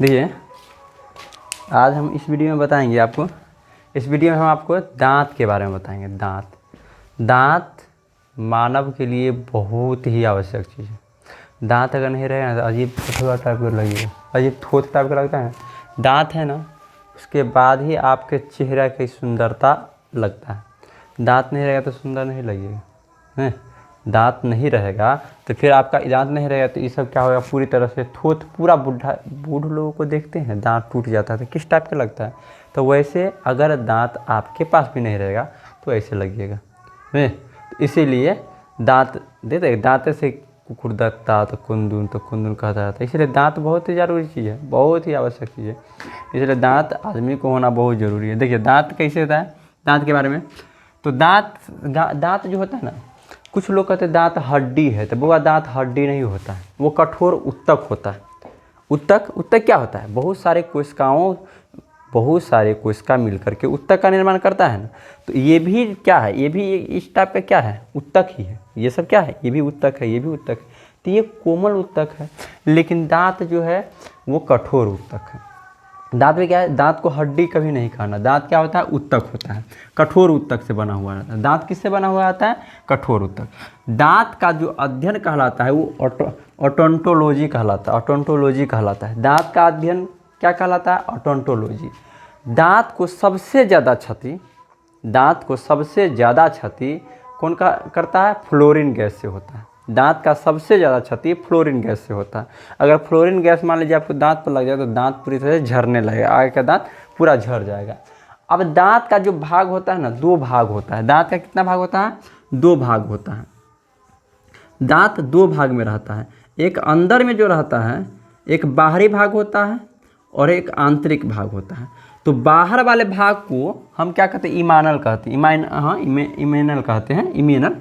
देखिए, आज हम इस वीडियो में बताएंगे आपको, इस वीडियो में हम आपको दांत के बारे में बताएंगे। दांत मानव के लिए बहुत ही आवश्यक चीज़ है। दांत अगर नहीं रहेगा तो अजीब थोड़ा टाइप का लगेगा, अजीब थोथ टाइप का लगता है। दांत है ना, उसके बाद ही आपके चेहरे की सुंदरता लगता है। दांत नहीं रहेगा तो सुंदर नहीं लगेगा हैं। दांत नहीं रहेगा तो फिर आपका दांत नहीं रहेगा तो ये सब क्या होगा, पूरी तरह से थोथ पूरा बूढ़ लोगों को देखते हैं दांत टूट जाता है तो किस टाइप का लगता है। तो वैसे अगर दांत आपके पास भी नहीं रहेगा तो ऐसे लगेगा हैं। तो इसीलिए दांत देते, दांत से कुकुर दत्ता तो कुंदन कहता रहता है। इसलिए दांत बहुत ही ज़रूरी चीज़ है, बहुत ही आवश्यक चीज़ है। इसलिए दांत आदमी को होना बहुत ज़रूरी है। देखिए दांत कैसे होता है, दांत के बारे में। तो दांत जो होता है ना, कुछ लोग कहते हैं दांत हड्डी है, तो वो दांत हड्डी नहीं होता है, वो कठोर उत्तक होता है। उत्तक क्या होता है, बहुत सारे कोशिका मिलकर के उत्तक का निर्माण करता है ना। तो ये भी क्या है, ये भी इस टाइप का क्या है, उत्तक ही है। ये सब क्या है, ये भी उत्तक है, ये भी उत्तक है। तो ये कोमल उत्तक है, लेकिन दांत जो है वो कठोर उत्तक है। दांत में क्या है, दांत को हड्डी कभी नहीं खाना। दांत क्या होता है, उत्तक होता है, कठोर उत्तक से बना हुआ रहता है। दांत किससे बना हुआ आता है, कठोर उत्तक। दांत का जो अध्ययन कहलाता है वो ओडोंटोलॉजी कहलाता है, ओडोंटोलॉजी कहलाता है। दांत का अध्ययन क्या कहलाता है, ओडोंटोलॉजी। दांत को सबसे ज़्यादा क्षति कौन का करता है, फ्लोरीन गैस से होता है। दांत का सबसे ज़्यादा क्षति फ्लोरीन गैस से होता है। अगर फ्लोरीन गैस मान लीजिए आपको दांत पर लग जाए तो दांत पूरी तरह से झड़ने लगेगा, आगे का दांत पूरा झड़ जाएगा। अब दांत का जो भाग होता है ना, 2 भाग होता है। दांत का कितना भाग होता है, 2 भाग होता है। दांत 2 भाग में रहता है। एक अंदर में जो रहता है, एक बाहरी भाग होता है और एक आंतरिक भाग होता है। तो बाहर वाले भाग को हम क्या कहते हैं, इमानल कहते हैं। इमेनल कहते हैं, इमेनल।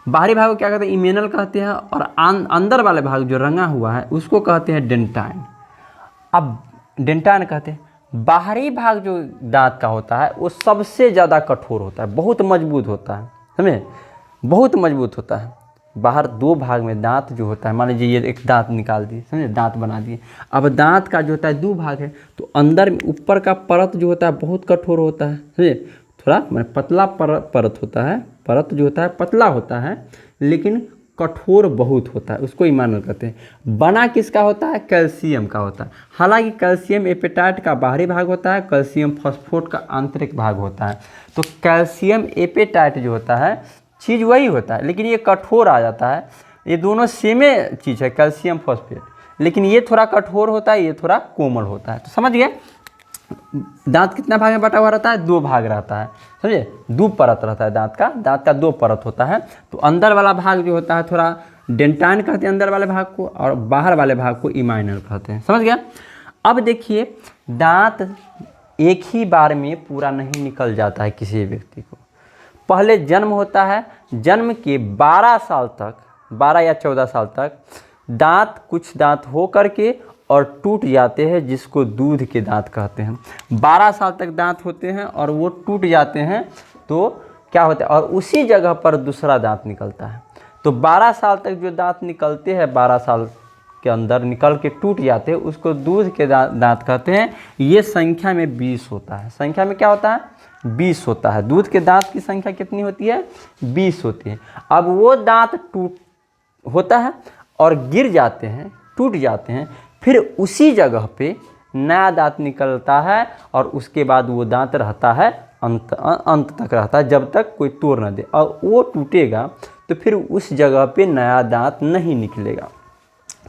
बाहरी भाग को क्या कहते हैं, इमेनल कहते हैं। और अंदर वाले भाग जो रंगा हुआ है उसको कहते हैं डेंटाइन। अब डेंटाइन कहते हैं। बाहरी भाग जो दांत का होता है वो सबसे ज़्यादा कठोर होता है, बहुत मजबूत होता है, समझे, बहुत मजबूत होता है। बाहर 2 भाग में दांत जो होता है, मान लीजिए ये एक दांत निकाल दिए, समझे, दांत बना दिए। अब दांत का जो होता है 2 भाग है, तो अंदर में ऊपर का परत जो होता है बहुत कठोर होता है, समझे, थोड़ा मैंने पतला परत होता है। परत जो होता है पतला होता है लेकिन कठोर बहुत होता है, उसको इमानल कहते हैं। बना किसका होता है, कैल्शियम का होता है। हालांकि कैल्शियम एपेटाइट का बाहरी भाग होता है, कैल्शियम फॉस्फेट का आंतरिक भाग होता है। तो कैल्शियम एपेटाइट जो होता है चीज़ वही होता है, लेकिन ये कठोर आ जाता है। ये दोनों सेमे चीज़ है, कैल्शियम फॉस्फेट, लेकिन ये थोड़ा कठोर होता है, ये थोड़ा कोमल होता है। तो समझ गए, दांत कितना भाग में बटा हुआ रहता है, 2 भाग रहता है, समझे, 2 परत रहता है दांत का 2 परत होता है। तो अंदर वाला भाग जो होता है थोड़ा डेंटाइन कहते हैं अंदर वाले भाग को, और बाहर वाले भाग को इमाइनल कहते हैं। समझ गया। अब देखिए, दांत एक ही बार में पूरा नहीं निकल जाता है किसी व्यक्ति को। पहले जन्म होता है, जन्म के 12 साल तक, 12 या 14 साल तक दांत, कुछ दांत हो करके और टूट जाते हैं, जिसको दूध के दांत कहते हैं। 12 साल तक दांत होते हैं और वो टूट जाते हैं, तो क्या होता है, और उसी जगह पर दूसरा दांत निकलता है। तो 12 साल तक जो दांत निकलते हैं, 12 साल के अंदर निकल के टूट जाते हैं, उसको दूध के दांत कहते हैं। ये संख्या में 20 होता है। संख्या में क्या होता है, 20 होता है। दूध के दांत की संख्या कितनी होती है, 20 होती है। अब वो दांत टूट होता है और गिर जाते हैं, टूट जाते हैं, फिर उसी जगह पे नया दांत निकलता है और उसके बाद वो दांत रहता है अंत तक रहता है, जब तक कोई तोड़ न दे। और वो टूटेगा तो फिर उस जगह पे नया दांत नहीं निकलेगा।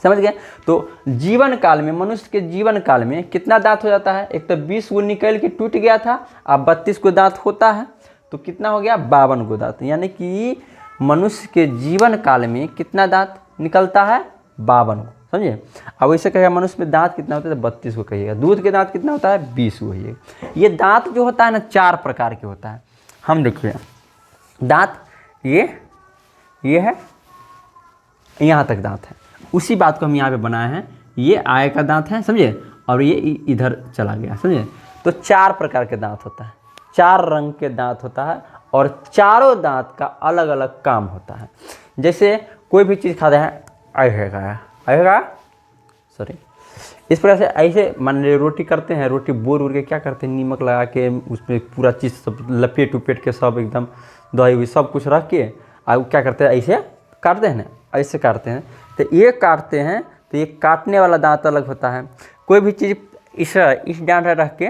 समझ गए। तो जीवन काल में, मनुष्य के जीवन काल में कितना दांत हो जाता है, एक तो 20 गो निकल के टूट गया था, अब 32 गो दांत होता है, तो कितना हो गया, 52 गो दांत। यानी कि मनुष्य के जीवन काल में कितना दांत निकलता है, 52 गो। समझिए। अब वैसे कहेगा मनुष्य में दांत कितना होता है, तो 32 को कहिएगा। दूध के दांत कितना होता है, 20 को कहिएगा। ये दांत जो होता है ना, 4 प्रकार के होता है। हम देखिए दांत, ये है, यहाँ तक दांत है, उसी बात को हम यहाँ पे बनाए हैं। ये आगे का दांत है, समझे, और ये इधर चला गया, समझे। तो 4 प्रकार के दांत होता है, 4 रंग के दांत होता है, और चारों दांत का अलग अलग काम होता है। जैसे कोई भी चीज़ खाते हैं, सॉरी, इस प्रकार से ऐसे मान लीजिए रोटी करते हैं, रोटी बोर उड़ के क्या करते हैं, नीमक लगा के उसमें पूरा चीज़ सब लपेट उपेट के सब एकदम दही हुई सब कुछ रख के और क्या करते हैं, ऐसे काटते हैं ना, ऐसे काटते हैं। तो ये काटते हैं तो ये काटने वाला दांत अलग होता है। कोई भी चीज़ इस दांत पर रख के,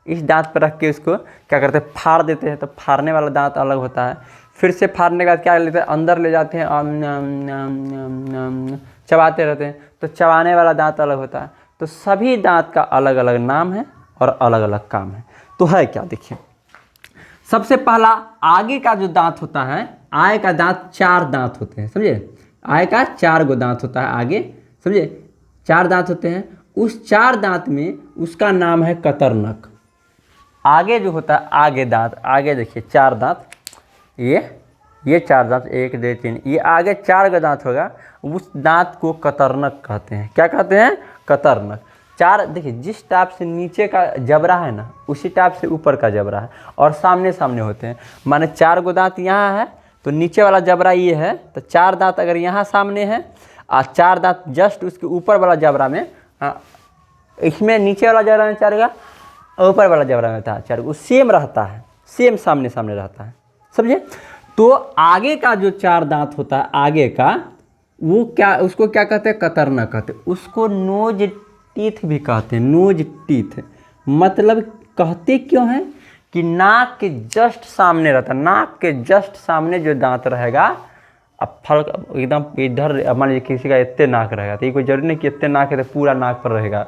इस दांत पर रख के इसको क्या करते हैं, फाड़ देते हैं, तो फाड़ने वाला दांत अलग होता है। फिर से फाड़ने के बाद क्या लेते हैं, अंदर ले जाते हैं, चबाते रहते हैं, तो चबाने वाला दांत अलग होता है। तो सभी दांत का अलग अलग नाम है और अलग अलग काम है। तो है क्या, देखिए सबसे पहला आगे का जो दांत होता है, आगे का दांत 4 दांत होते हैं, समझे, आगे का 4 गो दांत होता है, आगे समझे 4 दांत होते हैं। उस 4 दांत में उसका नाम है कतरनक। आगे जो होता है आगे दांत, आगे देखिए 4 दांत, ये 4 दांत 1 2 3, ये आगे 4 का दांत होगा, उस दांत को कतरनक कहते हैं। क्या कहते हैं, कतरनक। 4 देखिए जिस टाइप से नीचे का जबड़ा है ना, उसी टाइप से ऊपर का जबड़ा है, और सामने सामने होते हैं। माने 4 गो दांत यहाँ है तो नीचे वाला जबड़ा ये है, तो 4 दांत अगर यहाँ सामने है और 4 दांत जस्ट उसके ऊपर वाला जबड़ा में, इसमें नीचे वाला जबड़ा में 4 का, ऊपर वाला जबड़ा में था 4, वो सेम रहता है, सेम सामने सामने रहता है, समझे। तो आगे का जो 4 दांत होता है आगे का, वो क्या, उसको क्या कहते हैं, कतरनक कहते हैं। उसको नोज टीथ भी कहते हैं, नोज टीथ। मतलब कहते क्यों हैं कि नाक के जस्ट सामने रहता है, नाक के जस्ट सामने जो दांत रहेगा, अब फल एकदम इधर मान लीजिए किसी का इतने नाक रहेगा, तो ये कोई जरूरी नहीं कि इतने नाक है तो पूरा नाक पर रहेगा,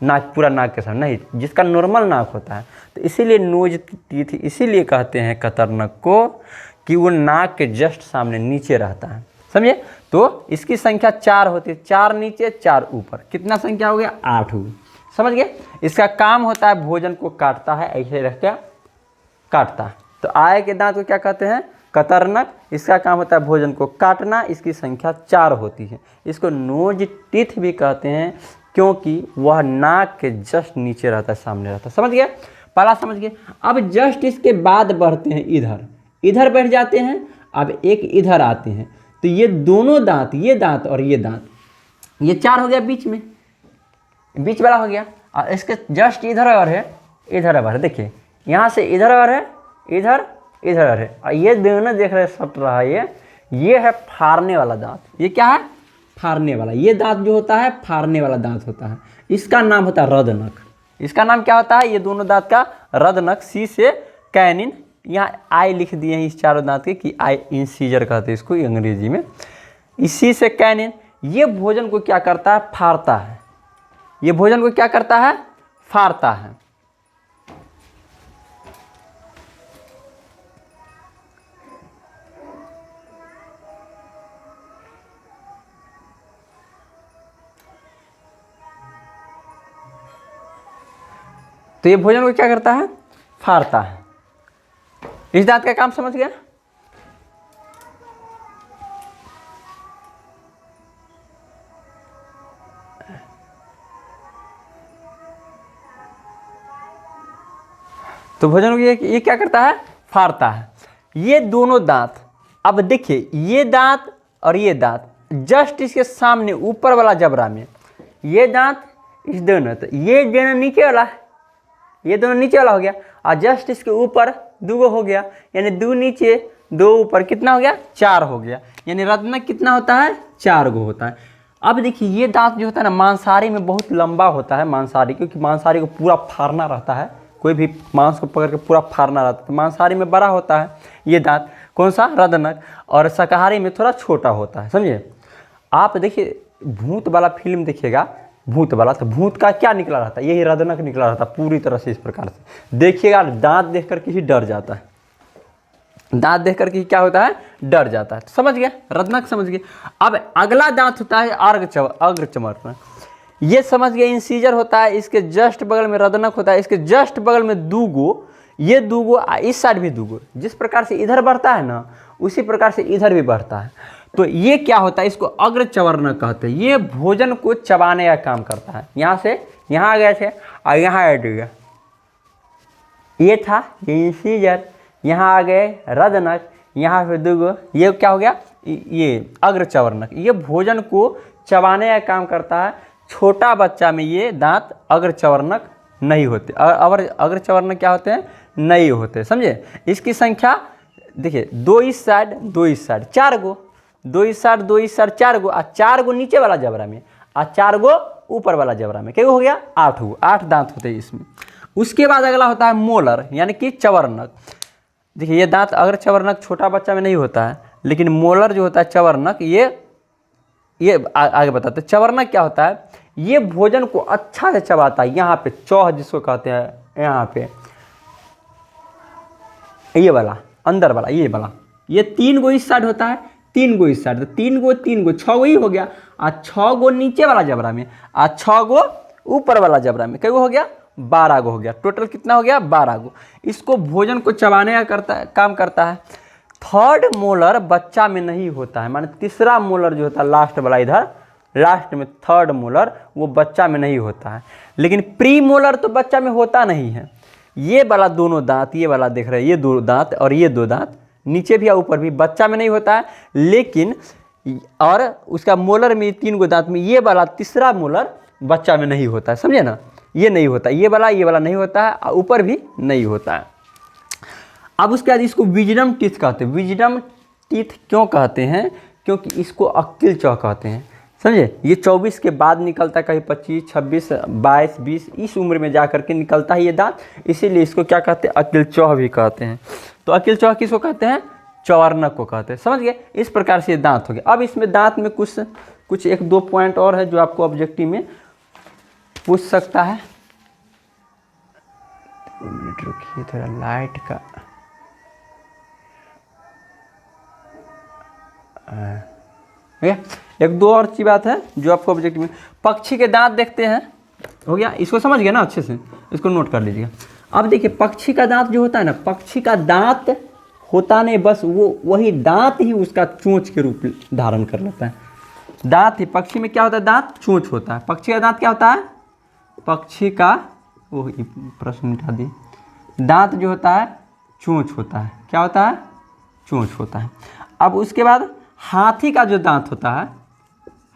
नाक पूरा नाक के सामने नहीं, जिसका नॉर्मल नाक होता है। तो इसीलिए नोज टीथ इसीलिए कहते हैं कतरनक को कि वो नाक के जस्ट सामने नीचे रहता है, समझे। तो इसकी संख्या 4 होती है, 4 नीचे 4 ऊपर, कितना संख्या हो गया, 8 हुई, समझ गए। इसका काम होता है भोजन को काटता है, ऐसे रख के काटता है। तो आगे के दांत को क्या कहते हैं, कतरनक। इसका काम होता है भोजन को काटना, इसकी संख्या 4 होती है। इसको नोज टीथ भी कहते हैं क्योंकि वह नाक के जस्ट नीचे रहता है, सामने रहता है, समझ गए, पहला समझ गए। अब जस्ट इसके बाद बढ़ते हैं इधर, इधर बैठ जाते हैं, अब एक इधर आते हैं। तो ये दोनों दांत, ये दांत और ये दांत, ये 4 हो गया, बीच में बीच वाला हो गया, और इसके जस्ट इधर और है, इधर और है, देखिए यहाँ से इधर और है, इधर इधर और है, और ये दोनों देख रहे सट रहा है, ये है फाड़ने वाला दांत। ये क्या है, फाड़ने वाला। ये दांत जो होता है फाड़ने वाला दांत होता है, इसका नाम होता है रदनक। इसका नाम क्या होता है, ये दोनों दांत का रदनक। सी से कैनिन, यहाँ आई लिख दिए हैं इस चारों दांत के कि आई इंसीजर कहते हैं इसको अंग्रेजी में। इसी से कैनिन, ये भोजन को क्या करता है, फाड़ता है। ये भोजन को क्या करता है, फाड़ता है। तो ये भोजन को क्या करता है, फाड़ता है। इस दांत का काम समझ गया। तो भोजन को ये क्या करता है, फाड़ता है। ये दोनों दांत, अब देखिए ये दांत और ये दांत जस्ट इसके सामने ऊपर वाला जबड़ा में, ये दांत इस दोनों, तो ये दोनों नीचे वाला है, ये दोनों नीचे वाला हो गया, और जस्ट इसके ऊपर 2 हो गया, यानी 2 नीचे 2 ऊपर, कितना हो गया, 4 हो गया। यानी रत्नक कितना होता है, 4 गो होता है। अब देखिए ये दांत जो होता है ना, मांसाहारी में बहुत लंबा होता है मांसाहारी, क्योंकि मांसाहारी को पूरा फाड़ना रहता है, कोई भी मांस को पकड़ के पूरा फाड़ना रहता है। तो मांसाहारी में बड़ा होता है ये दांत, कौन सा, रदनक, और शाकाहारी में थोड़ा छोटा होता है, समझिए। आप देखिए भूत वाला फिल्म देखिएगा, भूत वाला, तो भूत का क्या निकला रहता है, यही रदनक निकला रहता है पूरी तरह से। इस प्रकार से देखिएगा, दांत देख कर किसी डर जाता है, दांत देख कर क्या होता है, डर जाता है। तो समझ गया, रदनक समझ गए। अब अगला दांत होता है अग्रचमर। ये समझ गए, इंसीजर होता है, इसके जस्ट बगल में रदनक होता है, इसके जस्ट बगल में 2 गो, ये 2 गो, इस साइड भी 2 गो। जिस प्रकार से इधर बढ़ता है ना, उसी प्रकार से इधर भी बढ़ता है। तो ये क्या होता है, इसको अग्रचवर्ण कहते हैं। ये भोजन को चबाने का काम करता है। यहाँ से यहाँ आ गए थे और यहाँ आ गया, ये था ये इंसीजर, यहाँ आ गए रदनक, यहाँ पे 2 गो, ये क्या हो गया, ये अग्रचवर्णक। ये भोजन को चबाने का काम करता है, छोटा बच्चा में ये दांत अग्रचवर्णक नहीं होते। अग्रचवर्णक क्या होते हैं? नहीं होते, समझे। इसकी संख्या देखिए, 2 इस साइड 2 इस साइड, 4 गो, 2 इस साइड 2 इस साइड 4 गो, और 4 गो नीचे वाला जबड़ा में और 4 गो ऊपर वाला जबड़ा में, क्या हो गया? 8 गो, 8 दांत होते हैं इसमें। उसके बाद अगला होता है मोलर, यानी कि चवर्णक। देखिए ये दांत अगर चवर्णक छोटा बच्चा में नहीं होता है, लेकिन मोलर जो होता है चवर्णक, ये आगे बताते हैं। चवर्णक क्या होता है? ये भोजन को अच्छा से चबाता है। यहाँ पे चौह जिसको कहते हैं, यहाँ पे ये वाला अंदर वाला, ये 3 गो इस साइड होता है, 3 गो इस साइड, तो 3 गो 3 गो 6 गो ही हो गया, और 6 गो नीचे वाला जबड़ा में और 6 गो ऊपर वाला जबड़ा में, क्या हो गया? 12 गो हो गया। टोटल कितना हो गया? 12 गो। इसको भोजन को चबाने का काम करता है। थर्ड मोलर बच्चा में नहीं होता है, माने तीसरा मोलर जो होता है लास्ट वाला, इधर लास्ट में थर्ड मोलर, वो बच्चा में नहीं होता है। लेकिन प्री मोलर तो बच्चा में होता नहीं है। ये वाला दोनों दांत, ये वाला देख रहे हैं, ये 2 दांत और ये 2 दांत नीचे भी या ऊपर भी बच्चा में नहीं होता है। लेकिन और उसका मोलर में 3 गो दांत में ये वाला तीसरा मोलर बच्चा में नहीं होता है, समझे ना। ये नहीं होता, ये वाला नहीं होता है, और ऊपर भी नहीं होता है। अब उसके बाद इसको विजडम टीथ कहते हैं। विजडम टीथ क्यों कहते हैं? क्योंकि इसको अक्ल चौह कहते हैं, समझे। ये 24 के बाद निकलता है, कहीं 25, 26, 22, 20 इस उम्र में जा करके निकलता है ये दांत, इसीलिए इसको क्या कहते हैं? अक्ल चौह भी कहते हैं। तो अक्ल चौह किसको कहते हैं? चवर्णक को कहते हैं, समझ गए। इस प्रकार से ये दांत हो गए। अब इसमें दांत में कुछ 1-2 पॉइंट और है जो आपको ऑब्जेक्टिव में पूछ सकता है। 2 मिनट रुकिए, थोड़ा लाइट का एक दो और अच्छी बात है जो आपको ऑब्जेक्टिव में। पक्षी के दांत देखते हैं, हो गया। इसको समझ गए ना अच्छे से, इसको नोट कर लीजिएगा। अब देखिए पक्षी का दांत जो होता है ना, पक्षी का दांत होता नहीं, बस वही दांत ही उसका चोंच के रूप धारण कर लेता है। दांत ही पक्षी में क्या होता है? दांत चोंच होता है। पक्षी का दांत क्या होता है? पक्षी का वो प्रश्न मिटा दिए। दांत जो होता है चोंच होता है। क्या होता है? चोंच होता है। अब उसके बाद हाथी का जो दांत होता है,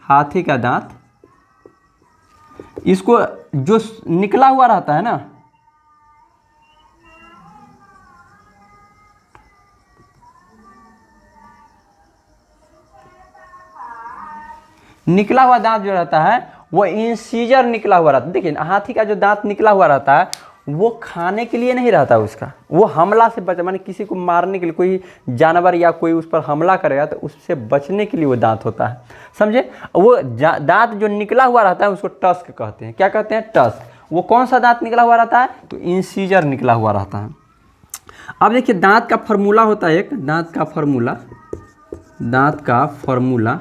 हाथी का दांत, इसको जो निकला हुआ रहता है ना, निकला हुआ दांत जो रहता है वो इंसीजर निकला हुआ रहता है। देखिए हाथी का जो दांत निकला हुआ रहता है वो खाने के लिए नहीं रहता उसका, वो हमला से बचा, माने किसी को मारने के लिए, कोई जानवर या कोई उस पर हमला करेगा तो उससे बचने के लिए वो दांत होता है, समझे। वो दांत जो निकला हुआ रहता है उसको टस्क कहते हैं। क्या कहते हैं? टस्क। वो कौन सा दांत निकला हुआ रहता है? तो इंसीजर निकला हुआ रहता है। अब देखिए दांत का फार्मूला होता है, एक दांत का फार्मूला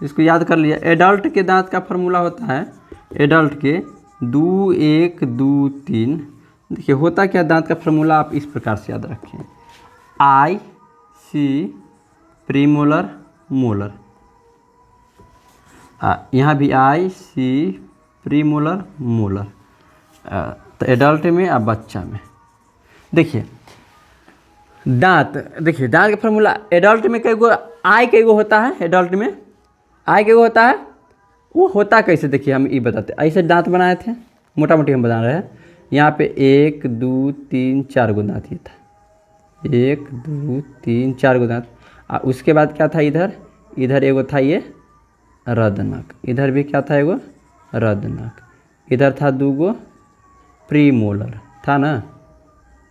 इसको याद कर लिया। एडल्ट के दांत का फार्मूला होता है, एडल्ट के 2 1 2 3। देखिए होता क्या दांत का फार्मूला, आप इस प्रकार से याद रखें। IC प्रीमोलर मोलर, यहाँ भी IC प्रीमोलर मोलर, तो एडल्ट में और बच्चा में। देखिए दांत, देखिए दांत का फार्मूला एडल्ट में कई गो आई कई गो होता है, एडल्ट में आई कई गो होता है, वो होता कैसे देखिए हम ये बताते। ऐसे दांत बनाए थे, मोटा मोटी हम बता रहे हैं। यहाँ पे 1 2 3 4 गो दांत, ये था 1 2 3 4 गो दांत। और उसके बाद क्या था? इधर एगो था ये रदनक, इधर भी क्या था? एगो रदनक। इधर था 2 गो प्रीमोलर, था ना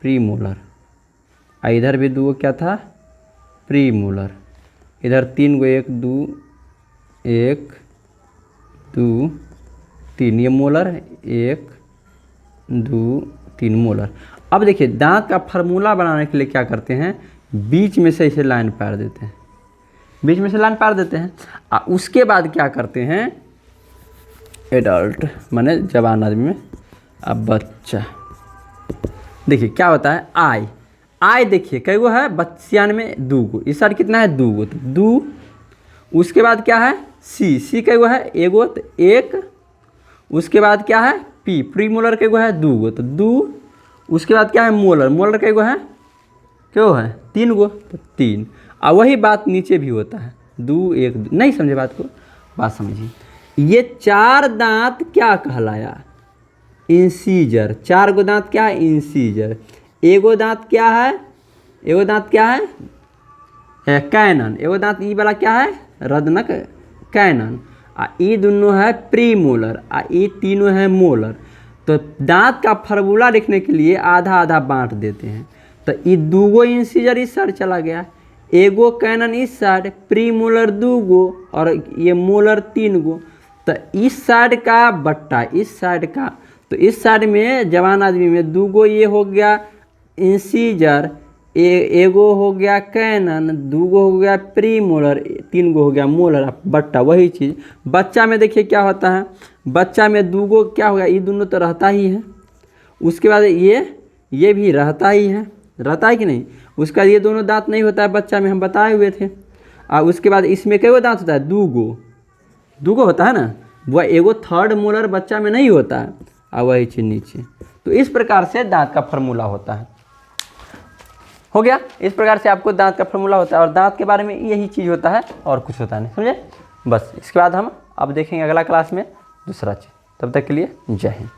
प्रीमोलर। और इधर भी 2 गो क्या था? प्रीमोलर। इधर 3 गो 1 2 3 ये मोलर, 1 2 3 मोलर। अब देखिए दांत का फार्मूला बनाने के लिए क्या करते हैं? बीच में से इसे लाइन पार देते हैं, बीच में से लाइन पार देते हैं। और उसके बाद क्या करते हैं? एडल्ट माने जवान आदमी में, अब बच्चा। देखिए क्या होता है? आई देखिए कई गो है? बच्चियान में 2 गो, इस साइड कितना है? 2 गो, तो 2। उसके बाद क्या है? सी कई गो है? एगो, तो 1। उसके बाद क्या है? पी प्रीमोलर कई गो है? 2 गो, तो 2। उसके बाद क्या है? मोलर कई गो है? क्यों है? 3 गो, तो 3। और वही बात नीचे भी होता है, 2 1 2। नहीं समझे बात को? बात समझिए। ये 4 दांत क्या कहलाया? इंसीजर। 4 गो दांत क्या है? इंसीजर। एगो दांत क्या है? एगो दांत क्या है? कैनन। एगो दांत ई वाला क्या है? रदनक कैनन। आ ई दोनों है प्रीमोलर, आ ई तीनों है मोलर। तो दांत का फार्मूला लिखने के लिए आधा आधा बांट देते हैं। तो ई 2 गो इंसीजर इस साइड चला गया, एगो कैनन इस साइड, प्रीमोलर 2 गो और ये मोलर 3 गो। तो इस साइड का बट्टा इस साइड का, तो इस साइड में जवान आदमी में 2 गो ये हो गया इंसीजर, एगो हो गया कैनन, 2 गो हो गया प्रीमोलर, 3 गो हो गया मोलर बट्टा। वही चीज़ बच्चा में देखिए क्या होता है, बच्चा में 2 गो क्या हो गया, ये दोनों तो रहता ही है। उसके बाद ये भी रहता ही है, रहता है कि नहीं। उसका ये दोनों दांत नहीं होता है बच्चा में, हम बताए हुए थे। और उसके बाद इसमें कई गो दांत होता है? 2 गो होता है ना। वह एगो थर्ड मोलर बच्चा में नहीं होता है, और वही चीज़ नीचे। तो इस प्रकार से दांत का फार्मूला होता है। हो गया। इस प्रकार से आपको दांत का फार्मूला होता है, और दांत के बारे में यही चीज़ होता है और कुछ होता नहीं, समझे। बस इसके बाद हम अब देखेंगे अगला क्लास में दूसरा चीज़। तब तक के लिए जय हिंद।